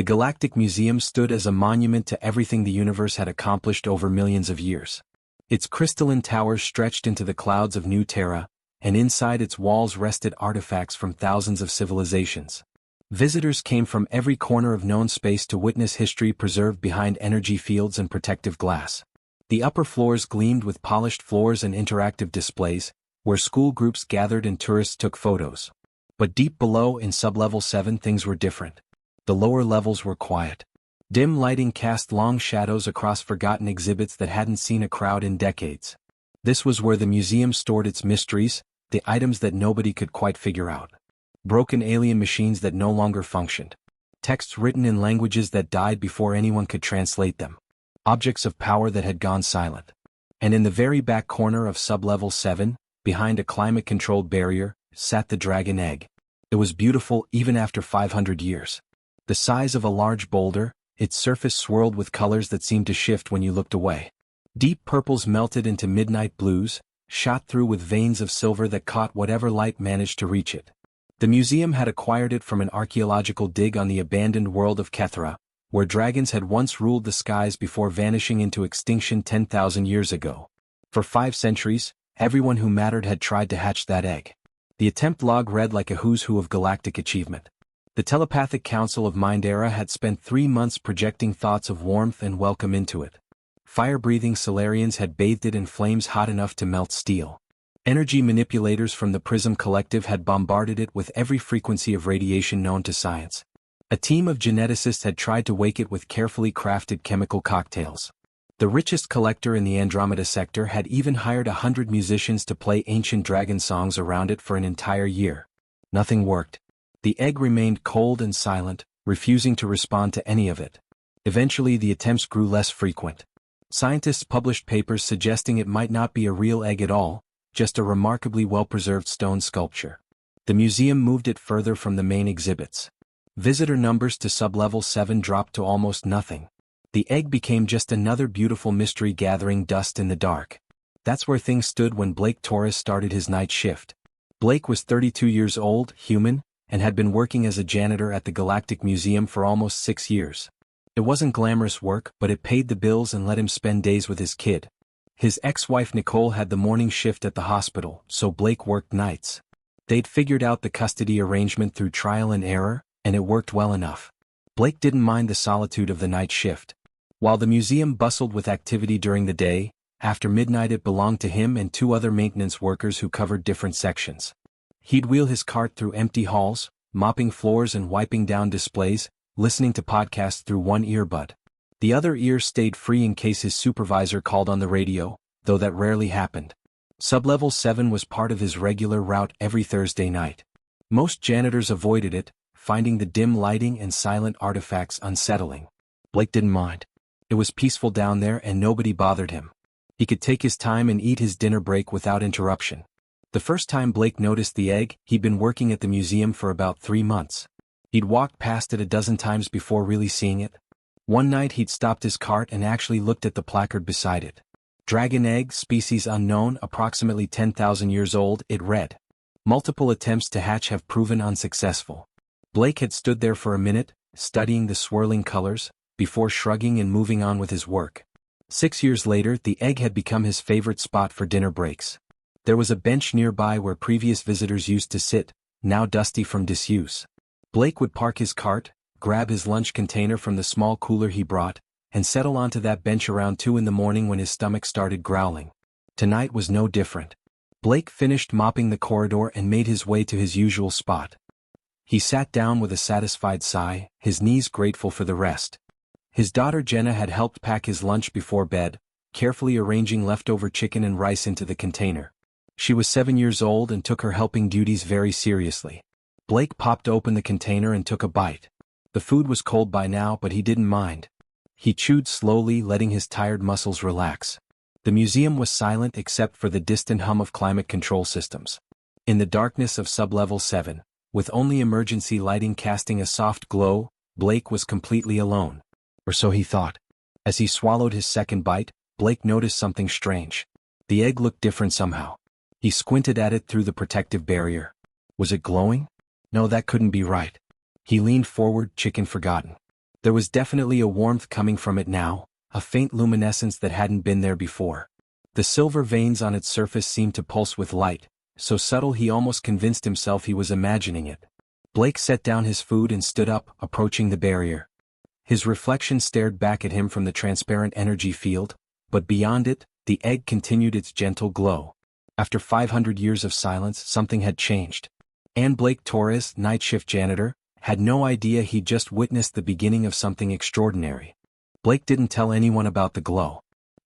The Galactic Museum stood as a monument to everything the universe had accomplished over millions of years. Its crystalline towers stretched into the clouds of New Terra, and inside its walls rested artifacts from thousands of civilizations. Visitors came from every corner of known space to witness history preserved behind energy fields and protective glass. The upper floors gleamed with polished floors and interactive displays, where school groups gathered and tourists took photos. But deep below in Sublevel 7 things were different. The lower levels were quiet. Dim lighting cast long shadows across forgotten exhibits that hadn't seen a crowd in decades. This was where the museum stored its mysteries, the items that nobody could quite figure out. Broken alien machines that no longer functioned. Texts written in languages that died before anyone could translate them. Objects of power that had gone silent. And in the very back corner of Sublevel 7, behind a climate-controlled barrier, sat the dragon egg. It was beautiful even after 500 years. The size of a large boulder, its surface swirled with colors that seemed to shift when you looked away. Deep purples melted into midnight blues, shot through with veins of silver that caught whatever light managed to reach it. The museum had acquired it from an archaeological dig on the abandoned world of Kethra, where dragons had once ruled the skies before vanishing into extinction 10,000 years ago. For 5 centuries, everyone who mattered had tried to hatch that egg. The attempt log read like a who's who of galactic achievement. The telepathic council of Mindera had spent 3 months projecting thoughts of warmth and welcome into it. Fire-breathing Solarians had bathed it in flames hot enough to melt steel. Energy manipulators from the Prism Collective had bombarded it with every frequency of radiation known to science. A team of geneticists had tried to wake it with carefully crafted chemical cocktails. The richest collector in the Andromeda sector had even hired 100 musicians to play ancient dragon songs around it for an entire year. Nothing worked. The egg remained cold and silent, refusing to respond to any of it. Eventually the attempts grew less frequent. Scientists published papers suggesting it might not be a real egg at all, just a remarkably well-preserved stone sculpture. The museum moved it further from the main exhibits. Visitor numbers to Sublevel 7 dropped to almost nothing. The egg became just another beautiful mystery gathering dust in the dark. That's where things stood when Blake Torres started his night shift. Blake was 32 years old, human, and had been working as a janitor at the Galactic Museum for almost 6 years. It wasn't glamorous work, but it paid the bills and let him spend days with his kid. His ex-wife Nicole had the morning shift at the hospital, so Blake worked nights. They'd figured out the custody arrangement through trial and error, and it worked well enough. Blake didn't mind the solitude of the night shift. While the museum bustled with activity during the day, after midnight it belonged to him and 2 other maintenance workers who covered different sections. He'd wheel his cart through empty halls, mopping floors and wiping down displays, listening to podcasts through one earbud. The other ear stayed free in case his supervisor called on the radio, though that rarely happened. Sublevel 7 was part of his regular route every Thursday night. Most janitors avoided it, finding the dim lighting and silent artifacts unsettling. Blake didn't mind. It was peaceful down there and nobody bothered him. He could take his time and eat his dinner break without interruption. The first time Blake noticed the egg, he'd been working at the museum for about 3 months. He'd walked past it a dozen times before really seeing it. One night he'd stopped his cart and actually looked at the placard beside it. Dragon egg, species unknown, approximately 10,000 years old, it read. Multiple attempts to hatch have proven unsuccessful. Blake had stood there for a minute, studying the swirling colors, before shrugging and moving on with his work. 6 years later, the egg had become his favorite spot for dinner breaks. There was a bench nearby where previous visitors used to sit, now dusty from disuse. Blake would park his cart, grab his lunch container from the small cooler he brought, and settle onto that bench around 2 in the morning when his stomach started growling. Tonight was no different. Blake finished mopping the corridor and made his way to his usual spot. He sat down with a satisfied sigh, his knees grateful for the rest. His daughter Jenna had helped pack his lunch before bed, carefully arranging leftover chicken and rice into the container. She was 7 years old and took her helping duties very seriously. Blake popped open the container and took a bite. The food was cold by now, but he didn't mind. He chewed slowly, letting his tired muscles relax. The museum was silent except for the distant hum of climate control systems. In the darkness of Sublevel 7, with only emergency lighting casting a soft glow, Blake was completely alone. Or so he thought. As he swallowed his second bite, Blake noticed something strange. The egg looked different somehow. He squinted at it through the protective barrier. Was it glowing? No, that couldn't be right. He leaned forward, chicken forgotten. There was definitely a warmth coming from it now, a faint luminescence that hadn't been there before. The silver veins on its surface seemed to pulse with light, so subtle he almost convinced himself he was imagining it. Blake set down his food and stood up, approaching the barrier. His reflection stared back at him from the transparent energy field, but beyond it, the egg continued its gentle glow. After 500 years of silence, something had changed. And Blake Torres, night shift janitor, had no idea he'd just witnessed the beginning of something extraordinary. Blake didn't tell anyone about the glow.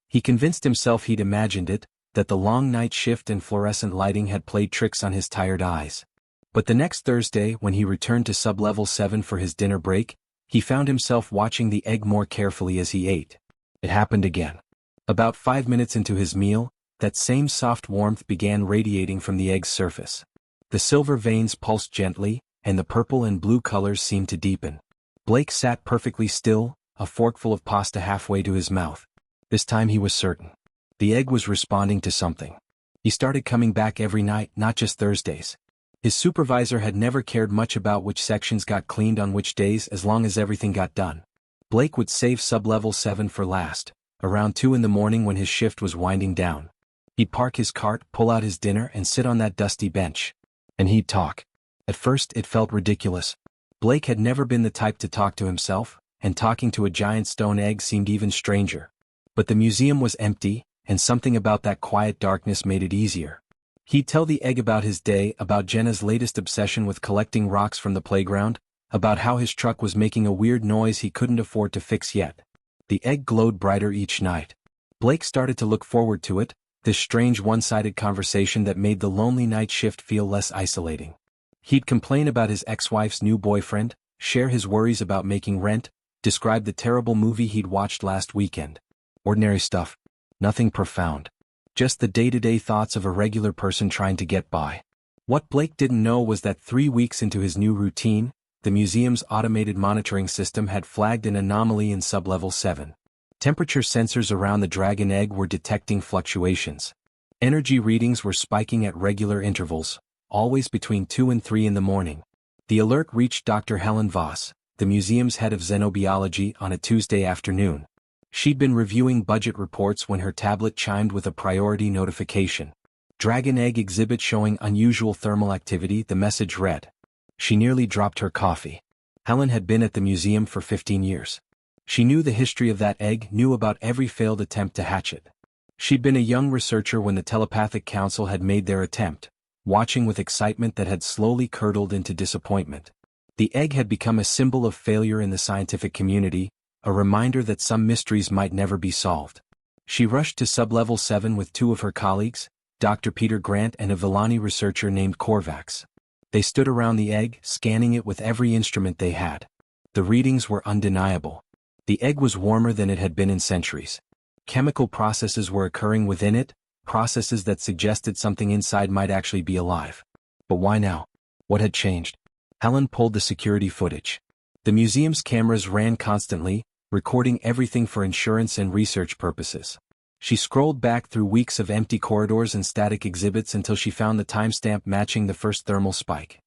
He convinced himself he'd imagined it, that the long night shift and fluorescent lighting had played tricks on his tired eyes. But the next Thursday, when he returned to Sublevel 7 for his dinner break, he found himself watching the egg more carefully as he ate. It happened again. About 5 minutes into his meal, that same soft warmth began radiating from the egg's surface. The silver veins pulsed gently, and the purple and blue colors seemed to deepen. Blake sat perfectly still, a forkful of pasta halfway to his mouth. This time he was certain. The egg was responding to something. He started coming back every night, not just Thursdays. His supervisor had never cared much about which sections got cleaned on which days as long as everything got done. Blake would save Sublevel 7 for last, around 2 in the morning when his shift was winding down. He'd park his cart, pull out his dinner and sit on that dusty bench. And he'd talk. At first it felt ridiculous. Blake had never been the type to talk to himself, and talking to a giant stone egg seemed even stranger. But the museum was empty, and something about that quiet darkness made it easier. He'd tell the egg about his day, about Jenna's latest obsession with collecting rocks from the playground, about how his truck was making a weird noise he couldn't afford to fix yet. The egg glowed brighter each night. Blake started to look forward to it, this strange one-sided conversation that made the lonely night shift feel less isolating. He'd complain about his ex-wife's new boyfriend, share his worries about making rent, describe the terrible movie he'd watched last weekend. Ordinary stuff. Nothing profound. Just the day-to-day thoughts of a regular person trying to get by. What Blake didn't know was that 3 weeks into his new routine, the museum's automated monitoring system had flagged an anomaly in Sublevel 7. Temperature sensors around the dragon egg were detecting fluctuations. Energy readings were spiking at regular intervals, always between 2 and 3 in the morning. The alert reached Dr. Helen Voss, the museum's head of xenobiology, on a Tuesday afternoon. She'd been reviewing budget reports when her tablet chimed with a priority notification. Dragon egg exhibit showing unusual thermal activity, the message read. She nearly dropped her coffee. Helen had been at the museum for 15 years. She knew the history of that egg, knew about every failed attempt to hatch it. She'd been a young researcher when the Telepathic Council had made their attempt, watching with excitement that had slowly curdled into disappointment. The egg had become a symbol of failure in the scientific community, a reminder that some mysteries might never be solved. She rushed to Sublevel 7 with 2 of her colleagues, Dr. Peter Grant and a Villani researcher named Korvax. They stood around the egg, scanning it with every instrument they had. The readings were undeniable. The egg was warmer than it had been in centuries. Chemical processes were occurring within it, processes that suggested something inside might actually be alive. But why now? What had changed? Helen pulled the security footage. The museum's cameras ran constantly, recording everything for insurance and research purposes. She scrolled back through weeks of empty corridors and static exhibits until she found the timestamp matching the first thermal spike.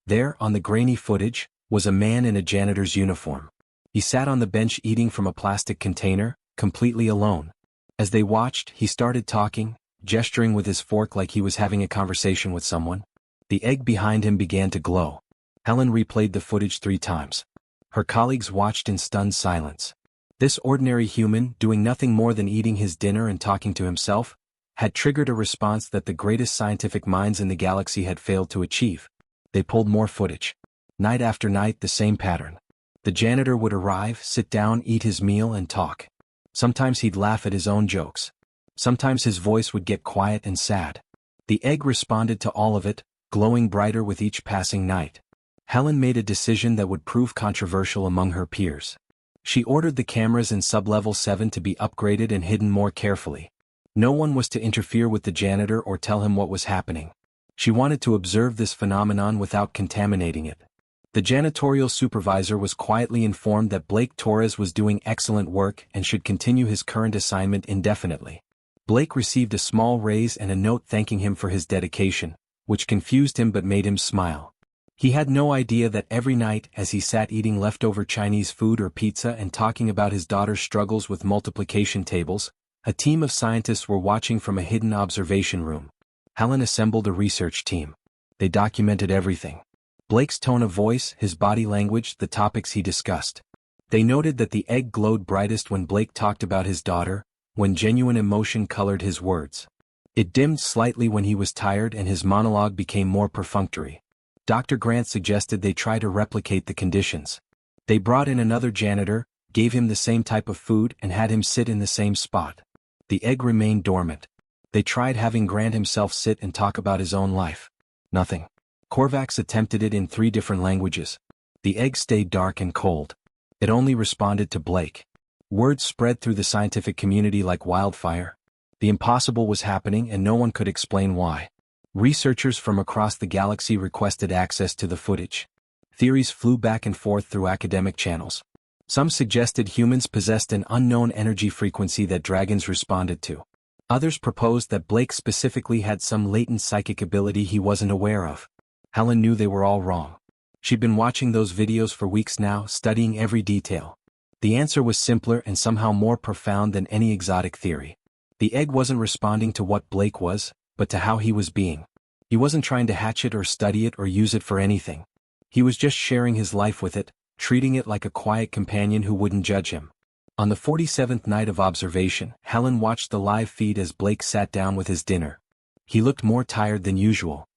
There, on the grainy footage, was a man in a janitor's uniform. He sat on the bench eating from a plastic container, completely alone. As they watched, he started talking, gesturing with his fork like he was having a conversation with someone. The egg behind him began to glow. Helen replayed the footage 3 times. Her colleagues watched in stunned silence. This ordinary human, doing nothing more than eating his dinner and talking to himself, had triggered a response that the greatest scientific minds in the galaxy had failed to achieve. They pulled more footage. Night after night, the same pattern. The janitor would arrive, sit down, eat his meal, and talk. Sometimes he'd laugh at his own jokes. Sometimes his voice would get quiet and sad. The egg responded to all of it, glowing brighter with each passing night. Helen made a decision that would prove controversial among her peers. She ordered the cameras in Sublevel 7 to be upgraded and hidden more carefully. No one was to interfere with the janitor or tell him what was happening. She wanted to observe this phenomenon without contaminating it. The janitorial supervisor was quietly informed that Blake Torres was doing excellent work and should continue his current assignment indefinitely. Blake received a small raise and a note thanking him for his dedication, which confused him but made him smile. He had no idea that every night as he sat eating leftover Chinese food or pizza and talking about his daughter's struggles with multiplication tables, a team of scientists were watching from a hidden observation room. Helen assembled a research team. They documented everything. Blake's tone of voice, his body language, the topics he discussed. They noted that the egg glowed brightest when Blake talked about his daughter, when genuine emotion colored his words. It dimmed slightly when he was tired and his monologue became more perfunctory. Dr. Grant suggested they try to replicate the conditions. They brought in another janitor, gave him the same type of food and had him sit in the same spot. The egg remained dormant. They tried having Grant himself sit and talk about his own life. Nothing. Korvax attempted it in 3 different languages. The egg stayed dark and cold. It only responded to Blake. Word spread through the scientific community like wildfire. The impossible was happening and no one could explain why. Researchers from across the galaxy requested access to the footage. Theories flew back and forth through academic channels. Some suggested humans possessed an unknown energy frequency that dragons responded to. Others proposed that Blake specifically had some latent psychic ability he wasn't aware of. Helen knew they were all wrong. She'd been watching those videos for weeks now, studying every detail. The answer was simpler and somehow more profound than any exotic theory. The egg wasn't responding to what Blake was, but to how he was being. He wasn't trying to hatch it or study it or use it for anything. He was just sharing his life with it, treating it like a quiet companion who wouldn't judge him. On the 47th night of observation, Helen watched the live feed as Blake sat down with his dinner. He looked more tired than usual.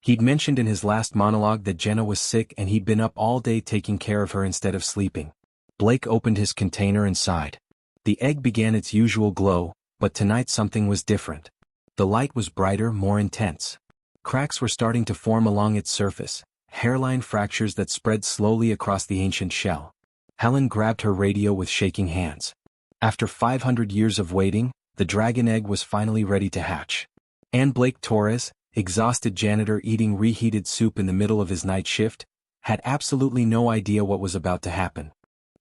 He'd mentioned in his last monologue that Jenna was sick and he'd been up all day taking care of her instead of sleeping. Blake opened his container and sighed. The egg began its usual glow, but tonight something was different. The light was brighter, more intense. Cracks were starting to form along its surface, hairline fractures that spread slowly across the ancient shell. Helen grabbed her radio with shaking hands. After 500 years of waiting, the dragon egg was finally ready to hatch. Ann Blake Torres, exhausted janitor eating reheated soup in the middle of his night shift, had absolutely no idea what was about to happen.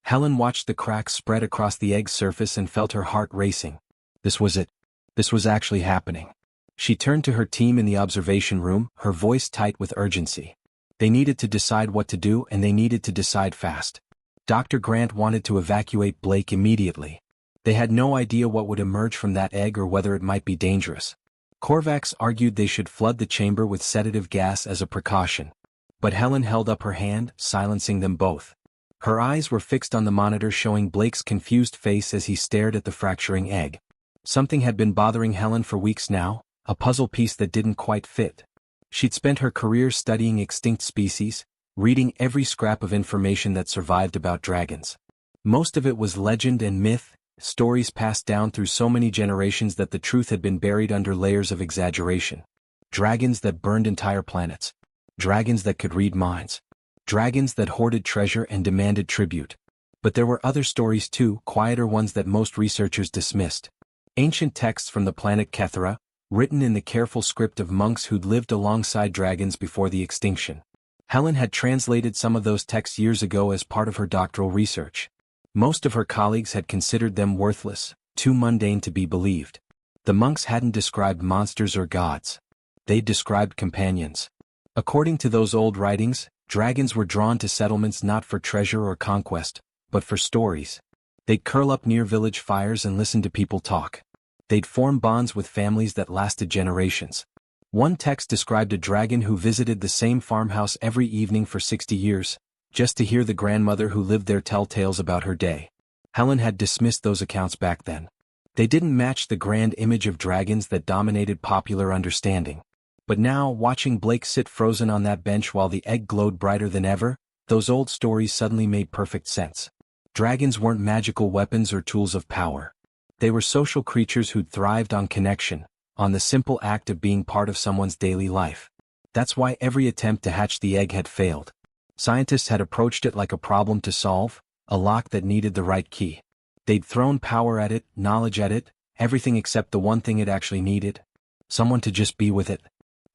Helen watched the cracks spread across the egg's surface and felt her heart racing. This was it. This was actually happening. She turned to her team in the observation room, her voice tight with urgency. They needed to decide what to do and they needed to decide fast. Dr. Grant wanted to evacuate Blake immediately. They had no idea what would emerge from that egg or whether it might be dangerous. Korvax argued they should flood the chamber with sedative gas as a precaution. But Helen held up her hand, silencing them both. Her eyes were fixed on the monitor showing Blake's confused face as he stared at the fracturing egg. Something had been bothering Helen for weeks now, a puzzle piece that didn't quite fit. She'd spent her career studying extinct species, reading every scrap of information that survived about dragons. Most of it was legend and myth, stories passed down through so many generations that the truth had been buried under layers of exaggeration. Dragons that burned entire planets. Dragons that could read minds. Dragons that hoarded treasure and demanded tribute. But there were other stories too, quieter ones that most researchers dismissed. Ancient texts from the planet Kethera, written in the careful script of monks who'd lived alongside dragons before the extinction. Helen had translated some of those texts years ago as part of her doctoral research. Most of her colleagues had considered them worthless, too mundane to be believed. The monks hadn't described monsters or gods. They'd described companions. According to those old writings, dragons were drawn to settlements not for treasure or conquest, but for stories. They'd curl up near village fires and listen to people talk. They'd form bonds with families that lasted generations. One text described a dragon who visited the same farmhouse every evening for 60 years, just to hear the grandmother who lived there tell tales about her day. Helen had dismissed those accounts back then. They didn't match the grand image of dragons that dominated popular understanding. But now, watching Blake sit frozen on that bench while the egg glowed brighter than ever, those old stories suddenly made perfect sense. Dragons weren't magical weapons or tools of power. They were social creatures who'd thrived on connection, on the simple act of being part of someone's daily life. That's why every attempt to hatch the egg had failed. Scientists had approached it like a problem to solve, a lock that needed the right key. They'd thrown power at it, knowledge at it, everything except the one thing it actually needed. Someone to just be with it.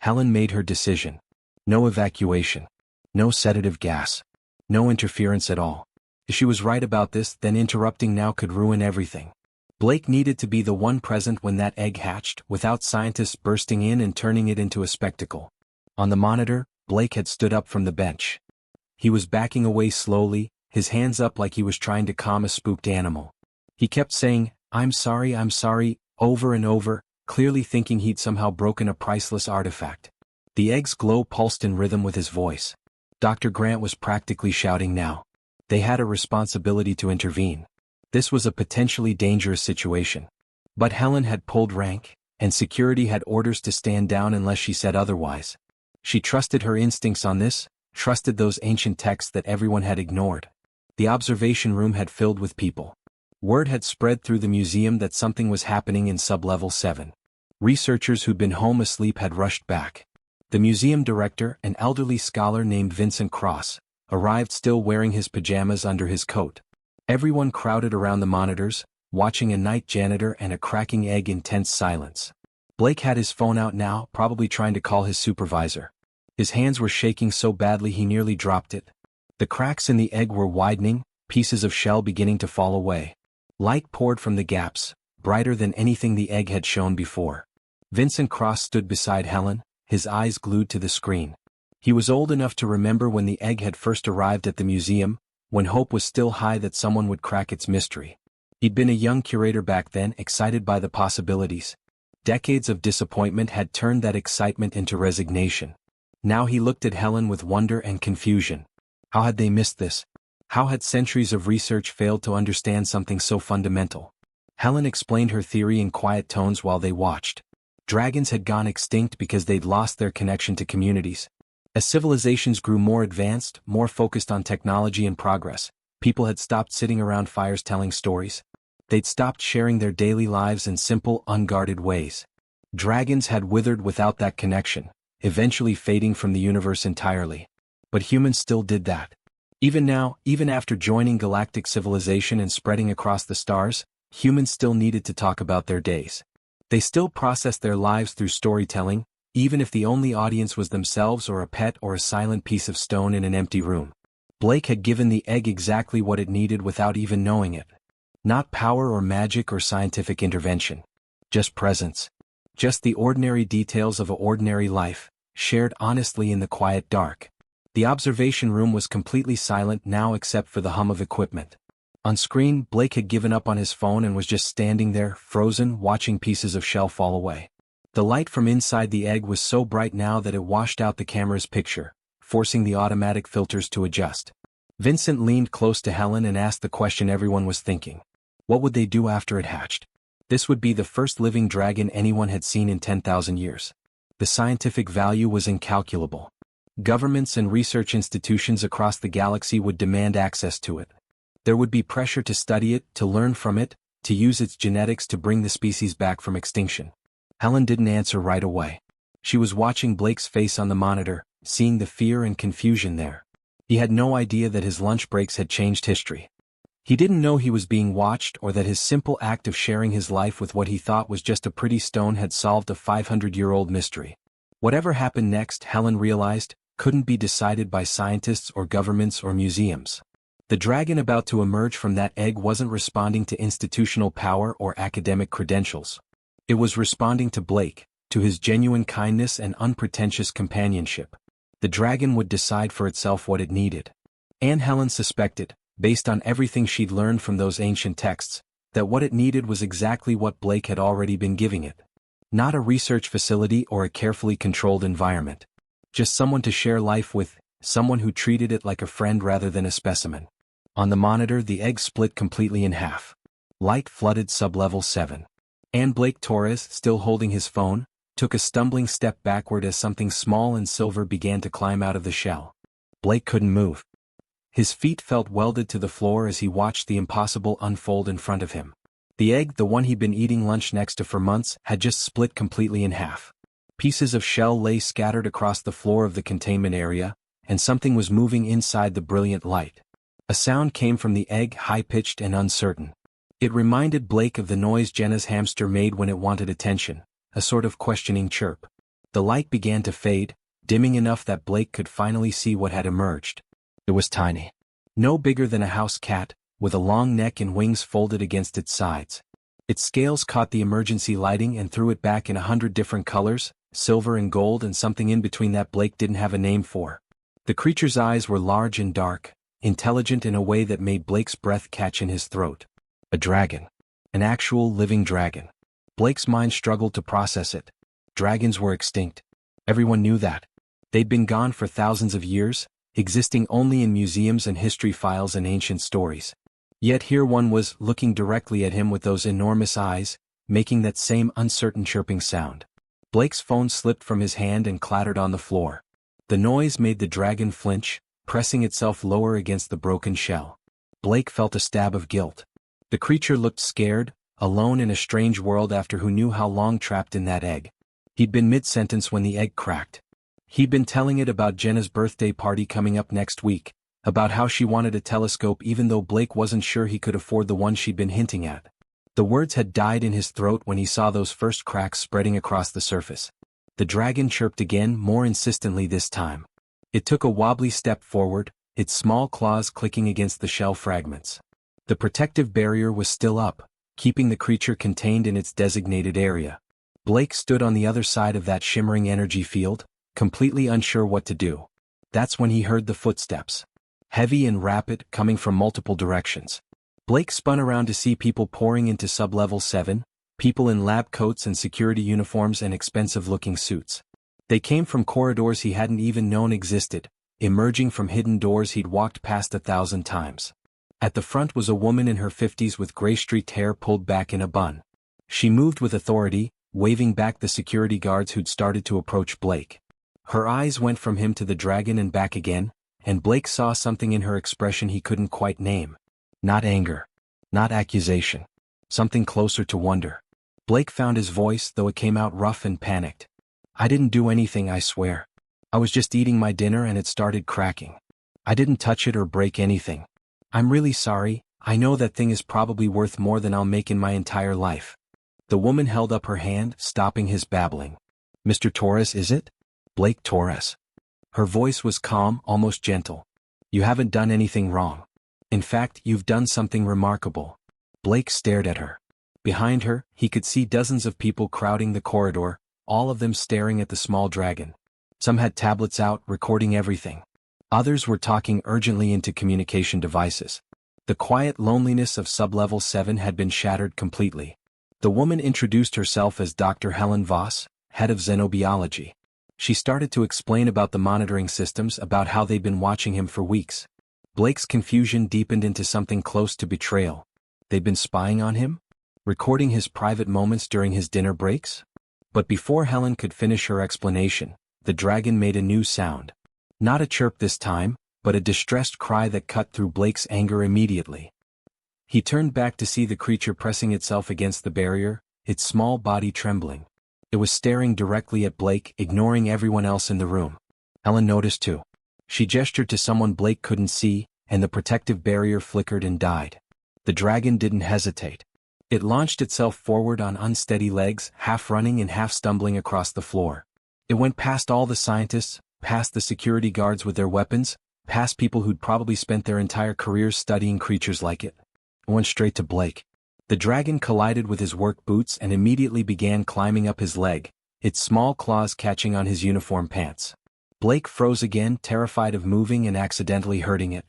Helen made her decision. No evacuation. No sedative gas. No interference at all. If she was right about this, then interrupting now could ruin everything. Blake needed to be the one present when that egg hatched, without scientists bursting in and turning it into a spectacle. On the monitor, Blake had stood up from the bench. He was backing away slowly, his hands up like he was trying to calm a spooked animal. He kept saying, I'm sorry, over and over, clearly thinking he'd somehow broken a priceless artifact. The egg's glow pulsed in rhythm with his voice. Dr. Grant was practically shouting now. They had a responsibility to intervene. This was a potentially dangerous situation. But Helen had pulled rank, and security had orders to stand down unless she said otherwise. She trusted her instincts on this, trusted those ancient texts that everyone had ignored. The observation room had filled with people. Word had spread through the museum that something was happening in Sublevel 7. Researchers who'd been home asleep had rushed back. The museum director, an elderly scholar named Vincent Cross, arrived still wearing his pajamas under his coat. Everyone crowded around the monitors, watching a night janitor and a cracking egg in tense silence. Blake had his phone out now, probably trying to call his supervisor. His hands were shaking so badly he nearly dropped it. The cracks in the egg were widening, pieces of shell beginning to fall away. Light poured from the gaps, brighter than anything the egg had shown before. Vincent Cross stood beside Helen, his eyes glued to the screen. He was old enough to remember when the egg had first arrived at the museum, when hope was still high that someone would crack its mystery. He'd been a young curator back then, excited by the possibilities. Decades of disappointment had turned that excitement into resignation. Now he looked at Helen with wonder and confusion. How had they missed this? How had centuries of research failed to understand something so fundamental? Helen explained her theory in quiet tones while they watched. Dragons had gone extinct because they'd lost their connection to communities. As civilizations grew more advanced, more focused on technology and progress, people had stopped sitting around fires telling stories. They'd stopped sharing their daily lives in simple, unguarded ways. Dragons had withered without that connection, eventually fading from the universe entirely. But humans still did that. Even now, even after joining galactic civilization and spreading across the stars, humans still needed to talk about their days. They still processed their lives through storytelling, even if the only audience was themselves or a pet or a silent piece of stone in an empty room. Blake had given the egg exactly what it needed without even knowing it. Not power or magic or scientific intervention. Just presence. Just the ordinary details of an ordinary life, shared honestly in the quiet dark. The observation room was completely silent now except for the hum of equipment. On screen, Blake had given up on his phone and was just standing there, frozen, watching pieces of shell fall away. The light from inside the egg was so bright now that it washed out the camera's picture, forcing the automatic filters to adjust. Vincent leaned close to Helen and asked the question everyone was thinking. What would they do after it hatched? This would be the first living dragon anyone had seen in 10,000 years. The scientific value was incalculable. Governments and research institutions across the galaxy would demand access to it. There would be pressure to study it, to learn from it, to use its genetics to bring the species back from extinction. Helen didn't answer right away. She was watching Blake's face on the monitor, seeing the fear and confusion there. He had no idea that his lunch breaks had changed history. He didn't know he was being watched or that his simple act of sharing his life with what he thought was just a pretty stone had solved a 500-year-old mystery. Whatever happened next, Helen realized, couldn't be decided by scientists or governments or museums. The dragon about to emerge from that egg wasn't responding to institutional power or academic credentials. It was responding to Blake, to his genuine kindness and unpretentious companionship. The dragon would decide for itself what it needed. And Helen suspected, based on everything she'd learned from those ancient texts, that what it needed was exactly what Blake had already been giving it. Not a research facility or a carefully controlled environment. Just someone to share life with, someone who treated it like a friend rather than a specimen. On the monitor, the egg split completely in half. Light flooded Sublevel 7. And Blake Torres, still holding his phone, took a stumbling step backward as something small and silver began to climb out of the shell. Blake couldn't move. His feet felt welded to the floor as he watched the impossible unfold in front of him. The egg, the one he'd been eating lunch next to for months, had just split completely in half. Pieces of shell lay scattered across the floor of the containment area, and something was moving inside the brilliant light. A sound came from the egg, high-pitched and uncertain. It reminded Blake of the noise Jenna's hamster made when it wanted attention, a sort of questioning chirp. The light began to fade, dimming enough that Blake could finally see what had emerged. It was tiny. No bigger than a house cat, with a long neck and wings folded against its sides. Its scales caught the emergency lighting and threw it back in 100 different colors, silver and gold, and something in between that Blake didn't have a name for. The creature's eyes were large and dark, intelligent in a way that made Blake's breath catch in his throat. A dragon. An actual living dragon. Blake's mind struggled to process it. Dragons were extinct. Everyone knew that. They'd been gone for thousands of years, existing only in museums and history files and ancient stories. Yet here one was looking directly at him with those enormous eyes, making that same uncertain chirping sound. Blake's phone slipped from his hand and clattered on the floor. The noise made the dragon flinch, pressing itself lower against the broken shell. Blake felt a stab of guilt. The creature looked scared, alone in a strange world after who knew how long trapped in that egg. He'd been mid-sentence when the egg cracked. He'd been telling it about Jenna's birthday party coming up next week, about how she wanted a telescope even though Blake wasn't sure he could afford the one she'd been hinting at. The words had died in his throat when he saw those first cracks spreading across the surface. The dragon chirped again, more insistently this time. It took a wobbly step forward, its small claws clicking against the shell fragments. The protective barrier was still up, keeping the creature contained in its designated area. Blake stood on the other side of that shimmering energy field, completely unsure what to do. That's when he heard the footsteps. Heavy and rapid, coming from multiple directions. Blake spun around to see people pouring into Sub-Level 7, people in lab coats and security uniforms and expensive-looking suits. They came from corridors he hadn't even known existed, emerging from hidden doors he'd walked past 1,000 times. At the front was a woman in her 50s with gray-streaked hair pulled back in a bun. She moved with authority, waving back the security guards who'd started to approach Blake. Her eyes went from him to the dragon and back again, and Blake saw something in her expression he couldn't quite name. Not anger. Not accusation. Something closer to wonder. Blake found his voice, though it came out rough and panicked. "I didn't do anything, I swear. I was just eating my dinner and it started cracking. I didn't touch it or break anything. I'm really sorry. I know that thing is probably worth more than I'll make in my entire life." The woman held up her hand, stopping his babbling. "Mr. Torres, is it? Blake Torres." Her voice was calm, almost gentle. "You haven't done anything wrong. In fact, you've done something remarkable." Blake stared at her. Behind her, he could see dozens of people crowding the corridor, all of them staring at the small dragon. Some had tablets out, recording everything. Others were talking urgently into communication devices. The quiet loneliness of Sub-Level 7 had been shattered completely. The woman introduced herself as Dr. Helen Voss, head of xenobiology. She started to explain about the monitoring systems, about how they'd been watching him for weeks. Blake's confusion deepened into something close to betrayal. They'd been spying on him? Recording his private moments during his dinner breaks? But before Helen could finish her explanation, the dragon made a new sound. Not a chirp this time, but a distressed cry that cut through Blake's anger immediately. He turned back to see the creature pressing itself against the barrier, its small body trembling. It was staring directly at Blake, ignoring everyone else in the room. Helen noticed too. She gestured to someone Blake couldn't see, and the protective barrier flickered and died. The dragon didn't hesitate. It launched itself forward on unsteady legs, half running and half stumbling across the floor. It went past all the scientists, past the security guards with their weapons, past people who'd probably spent their entire careers studying creatures like it. It went straight to Blake. The dragon collided with his work boots and immediately began climbing up his leg, its small claws catching on his uniform pants. Blake froze again, terrified of moving and accidentally hurting it.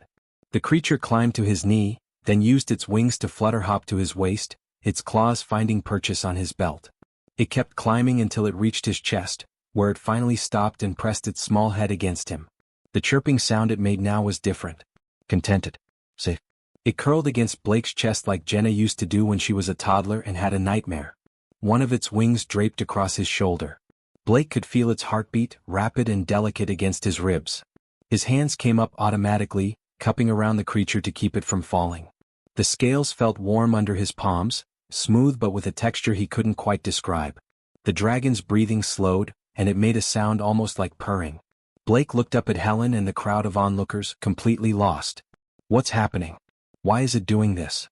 The creature climbed to his knee, then used its wings to flutter hop to his waist, its claws finding purchase on his belt. It kept climbing until it reached his chest, where it finally stopped and pressed its small head against him. The chirping sound it made now was different. Contented. Safe. It curled against Blake's chest like Jenna used to do when she was a toddler and had a nightmare. One of its wings draped across his shoulder. Blake could feel its heartbeat, rapid and delicate against his ribs. His hands came up automatically, cupping around the creature to keep it from falling. The scales felt warm under his palms, smooth but with a texture he couldn't quite describe. The dragon's breathing slowed, and it made a sound almost like purring. Blake looked up at Helen and the crowd of onlookers, completely lost. What's happening? Why is it doing this?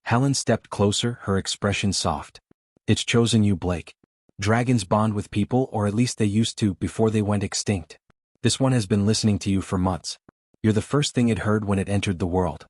Helen stepped closer, her expression soft. It's chosen you, Blake. Dragons bond with people, or at least they used to before they went extinct. This one has been listening to you for months. You're the first thing it heard when it entered the world.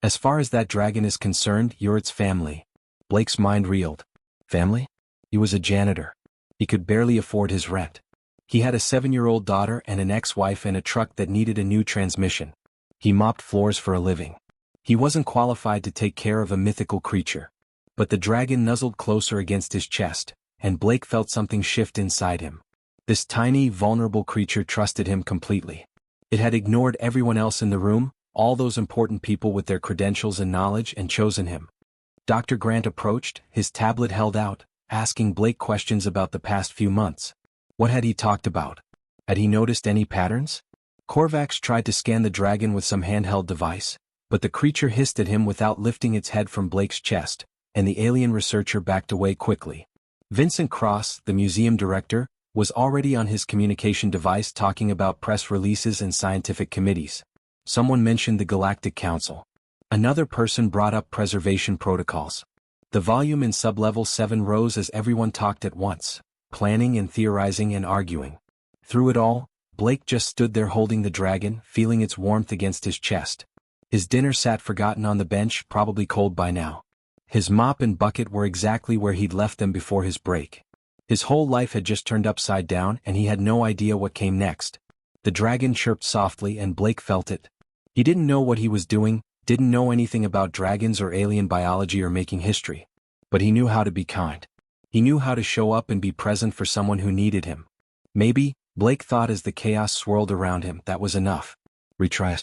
As far as that dragon is concerned, you're its family. Blake's mind reeled. Family? He was a janitor. He could barely afford his rent. He had a 7-year-old daughter and an ex-wife and a truck that needed a new transmission. He mopped floors for a living. He wasn't qualified to take care of a mythical creature. But the dragon nuzzled closer against his chest, and Blake felt something shift inside him. This tiny, vulnerable creature trusted him completely. It had ignored everyone else in the room, all those important people with their credentials and knowledge, and chosen him. Dr. Grant approached, his tablet held out, asking Blake questions about the past few months. What had he talked about? Had he noticed any patterns? Korvax tried to scan the dragon with some handheld device, but the creature hissed at him without lifting its head from Blake's chest, and the alien researcher backed away quickly. Vincent Cross, the museum director, was already on his communication device talking about press releases and scientific committees. Someone mentioned the Galactic Council. Another person brought up preservation protocols. The volume in Sublevel 7 rose as everyone talked at once, planning and theorizing and arguing. Through it all, Blake just stood there holding the dragon, feeling its warmth against his chest. His dinner sat forgotten on the bench, probably cold by now. His mop and bucket were exactly where he'd left them before his break. His whole life had just turned upside down and he had no idea what came next. The dragon chirped softly and Blake felt it. He didn't know what he was doing, didn't know anything about dragons or alien biology or making history. But he knew how to be kind. He knew how to show up and be present for someone who needed him. Maybe, Blake thought as the chaos swirled around him, that was enough. Retry.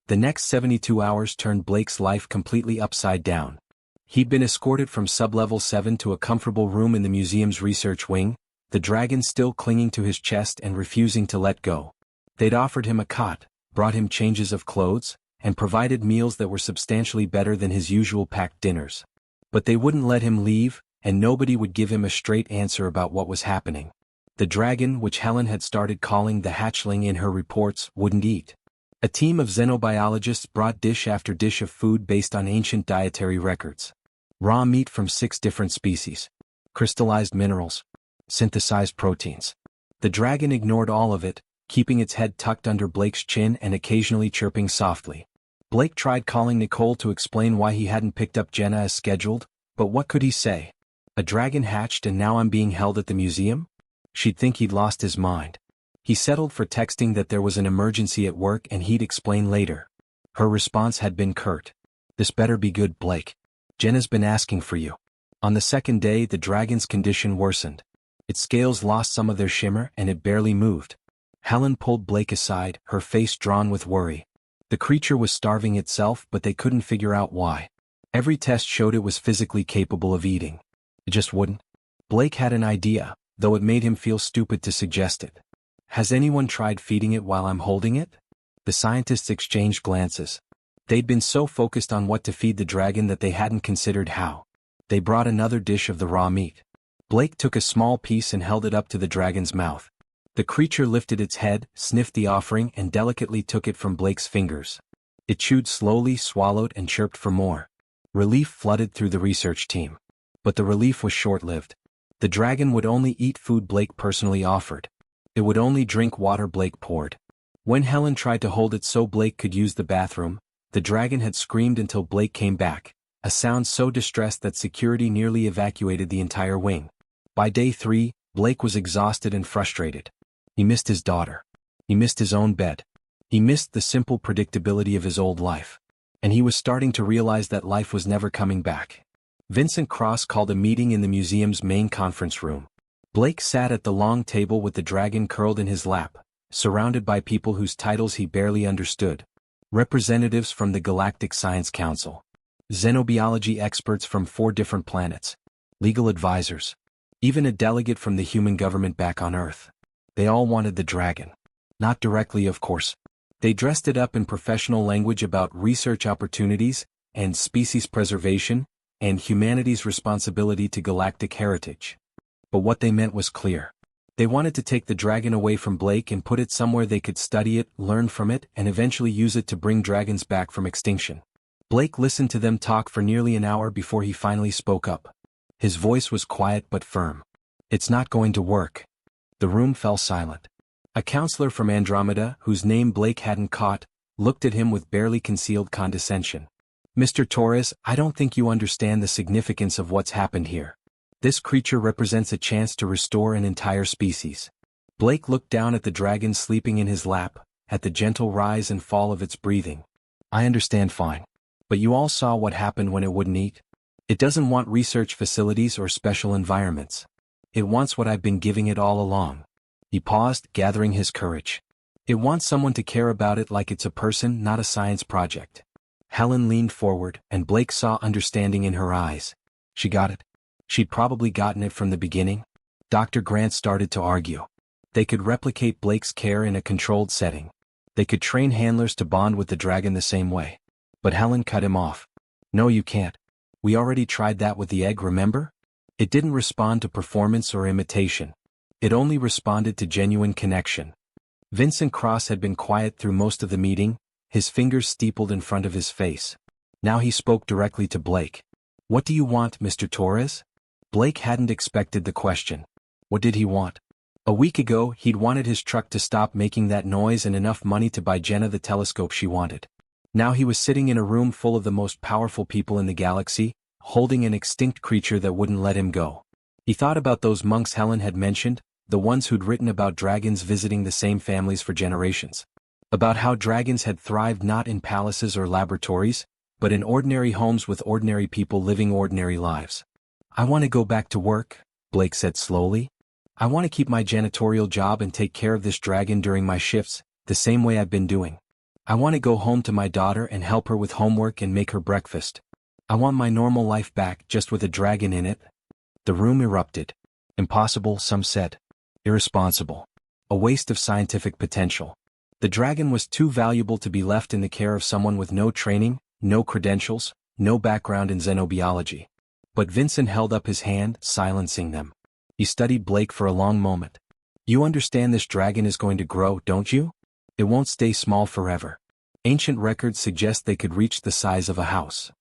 The next 72 hours turned Blake's life completely upside down. He'd been escorted from Sublevel 7 to a comfortable room in the museum's research wing, the dragon still clinging to his chest and refusing to let go. They'd offered him a cot, brought him changes of clothes, and provided meals that were substantially better than his usual packed dinners. But they wouldn't let him leave, and nobody would give him a straight answer about what was happening. The dragon, which Helen had started calling the hatchling in her reports, wouldn't eat. A team of xenobiologists brought dish after dish of food based on ancient dietary records. Raw meat from 6 different species. Crystallized minerals. Synthesized proteins. The dragon ignored all of it, keeping its head tucked under Blake's chin and occasionally chirping softly. Blake tried calling Nicole to explain why he hadn't picked up Jenna as scheduled, but what could he say? A dragon hatched and now I'm being held at the museum? She'd think he'd lost his mind. He settled for texting that there was an emergency at work and he'd explain later. Her response had been curt. This better be good, Blake. Jenna's been asking for you. On the second day, the dragon's condition worsened. Its scales lost some of their shimmer and it barely moved. Helen pulled Blake aside, her face drawn with worry. The creature was starving itself, but they couldn't figure out why. Every test showed it was physically capable of eating. It just wouldn't. Blake had an idea, though it made him feel stupid to suggest it. Has anyone tried feeding it while I'm holding it? The scientists exchanged glances. They'd been so focused on what to feed the dragon that they hadn't considered how. They brought another dish of the raw meat. Blake took a small piece and held it up to the dragon's mouth. The creature lifted its head, sniffed the offering and delicately took it from Blake's fingers. It chewed slowly, swallowed and chirped for more. Relief flooded through the research team. But the relief was short-lived. The dragon would only eat food Blake personally offered. It would only drink water Blake poured. When Helen tried to hold it so Blake could use the bathroom, the dragon had screamed until Blake came back, a sound so distressed that security nearly evacuated the entire wing. By day 3, Blake was exhausted and frustrated. He missed his daughter. He missed his own bed. He missed the simple predictability of his old life. And he was starting to realize that life was never coming back. Vincent Cross called a meeting in the museum's main conference room. Blake sat at the long table with the dragon curled in his lap, surrounded by people whose titles he barely understood. Representatives from the Galactic Science Council. Xenobiology experts from 4 different planets. Legal advisors. Even a delegate from the human government back on Earth. They all wanted the dragon. Not directly, of course. They dressed it up in professional language about research opportunities, and species preservation, and humanity's responsibility to galactic heritage. But what they meant was clear. They wanted to take the dragon away from Blake and put it somewhere they could study it, learn from it, and eventually use it to bring dragons back from extinction. Blake listened to them talk for nearly an hour before he finally spoke up. His voice was quiet but firm. It's not going to work. The room fell silent. A counselor from Andromeda, whose name Blake hadn't caught, looked at him with barely concealed condescension. Mr. Torres, I don't think you understand the significance of what's happened here. This creature represents a chance to restore an entire species. Blake looked down at the dragon sleeping in his lap, at the gentle rise and fall of its breathing. I understand fine. But you all saw what happened when it wouldn't eat? It doesn't want research facilities or special environments. It wants what I've been giving it all along. He paused, gathering his courage. It wants someone to care about it like it's a person, not a science project. Helen leaned forward, and Blake saw understanding in her eyes. She got it. She'd probably gotten it from the beginning. Dr. Grant started to argue. They could replicate Blake's care in a controlled setting. They could train handlers to bond with the dragon the same way. But Helen cut him off. No, you can't. We already tried that with the egg, remember? It didn't respond to performance or imitation. It only responded to genuine connection. Vincent Cross had been quiet through most of the meeting, his fingers steepled in front of his face. Now he spoke directly to Blake. What do you want, Mr. Torres? Blake hadn't expected the question. What did he want? A week ago, he'd wanted his truck to stop making that noise and enough money to buy Jenna the telescope she wanted. Now he was sitting in a room full of the most powerful people in the galaxy, holding an extinct creature that wouldn't let him go. He thought about those monks Helen had mentioned, the ones who'd written about dragons visiting the same families for generations. About how dragons had thrived not in palaces or laboratories, but in ordinary homes with ordinary people living ordinary lives. I want to go back to work, Blake said slowly. I want to keep my janitorial job and take care of this dragon during my shifts, the same way I've been doing. I want to go home to my daughter and help her with homework and make her breakfast. I want my normal life back, just with a dragon in it. The room erupted. Impossible, some said. Irresponsible. A waste of scientific potential. The dragon was too valuable to be left in the care of someone with no training, no credentials, no background in xenobiology. But Vincent held up his hand, silencing them. He studied Blake for a long moment. You understand this dragon is going to grow, don't you? It won't stay small forever. Ancient records suggest they could reach the size of a house.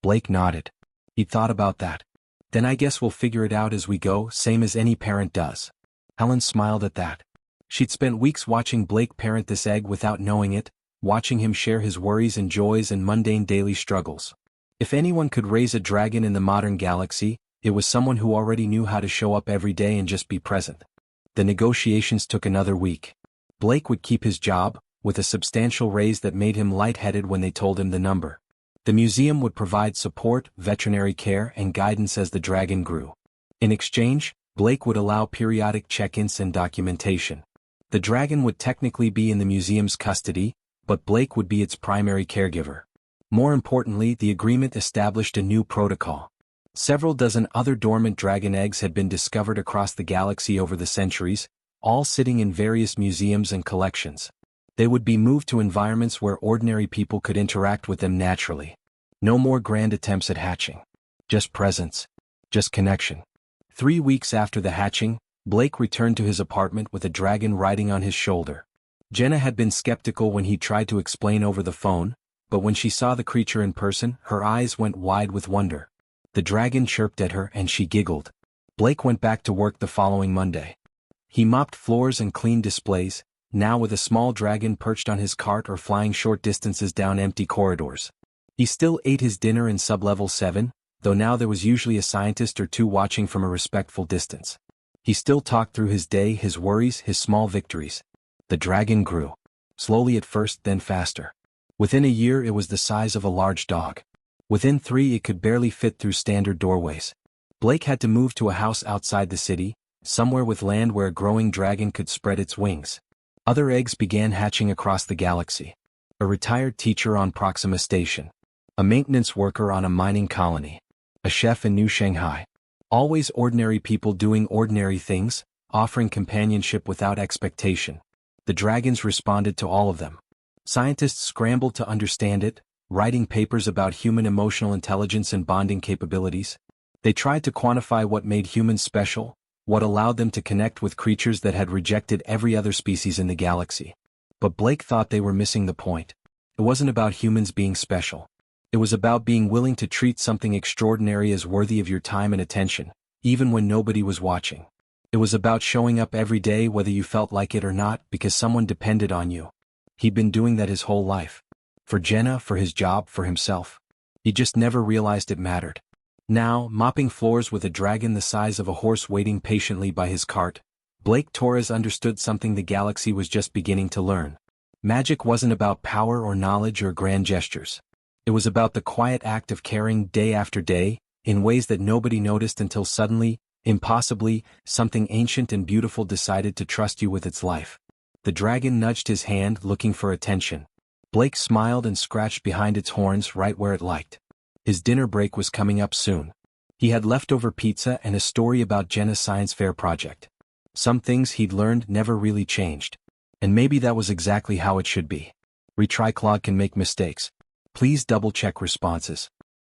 Blake nodded. He'd thought about that. Then I guess we'll figure it out as we go, same as any parent does. Helen smiled at that. She'd spent weeks watching Blake parent this egg without knowing it, watching him share his worries and joys and mundane daily struggles. If anyone could raise a dragon in the modern galaxy, it was someone who already knew how to show up every day and just be present. The negotiations took another week. Blake would keep his job, with a substantial raise that made him lightheaded when they told him the number. The museum would provide support, veterinary care, and guidance as the dragon grew. In exchange, Blake would allow periodic check-ins and documentation. The dragon would technically be in the museum's custody, but Blake would be its primary caregiver. More importantly, the agreement established a new protocol. Several dozen other dormant dragon eggs had been discovered across the galaxy over the centuries, all sitting in various museums and collections. They would be moved to environments where ordinary people could interact with them naturally. No more grand attempts at hatching. Just presence. Just connection. 3 weeks after the hatching, Blake returned to his apartment with a dragon riding on his shoulder. Jenna had been skeptical when he tried to explain over the phone, but when she saw the creature in person, her eyes went wide with wonder. The dragon chirped at her and she giggled. Blake went back to work the following Monday. He mopped floors and cleaned displays, now with a small dragon perched on his cart or flying short distances down empty corridors. He still ate his dinner in Sublevel 7, though now there was usually a scientist or two watching from a respectful distance. He still talked through his day, his worries, his small victories. The dragon grew. Slowly at first, then faster. Within a year it was the size of a large dog. Within 3 it could barely fit through standard doorways. Blake had to move to a house outside the city, somewhere with land where a growing dragon could spread its wings. Other eggs began hatching across the galaxy. A retired teacher on Proxima Station. A maintenance worker on a mining colony. A chef in New Shanghai. Always ordinary people doing ordinary things, offering companionship without expectation. The dragons responded to all of them. Scientists scrambled to understand it, writing papers about human emotional intelligence and bonding capabilities. They tried to quantify what made humans special, what allowed them to connect with creatures that had rejected every other species in the galaxy. But Blake thought they were missing the point. It wasn't about humans being special. It was about being willing to treat something extraordinary as worthy of your time and attention, even when nobody was watching. It was about showing up every day whether you felt like it or not because someone depended on you. He'd been doing that his whole life. For Jenna, for his job, for himself. He just never realized it mattered. Now, mopping floors with a dragon the size of a horse waiting patiently by his cart, Blake Torres understood something the galaxy was just beginning to learn. Magic wasn't about power or knowledge or grand gestures. It was about the quiet act of caring day after day, in ways that nobody noticed until suddenly, impossibly, something ancient and beautiful decided to trust you with its life. The dragon nudged his hand, looking for attention. Blake smiled and scratched behind its horns right where it liked. His dinner break was coming up soon. He had leftover pizza and a story about Jenna's science fair project. Some things he'd learned never really changed. And maybe that was exactly how it should be. Retry Claude can make mistakes. Please double-check responses.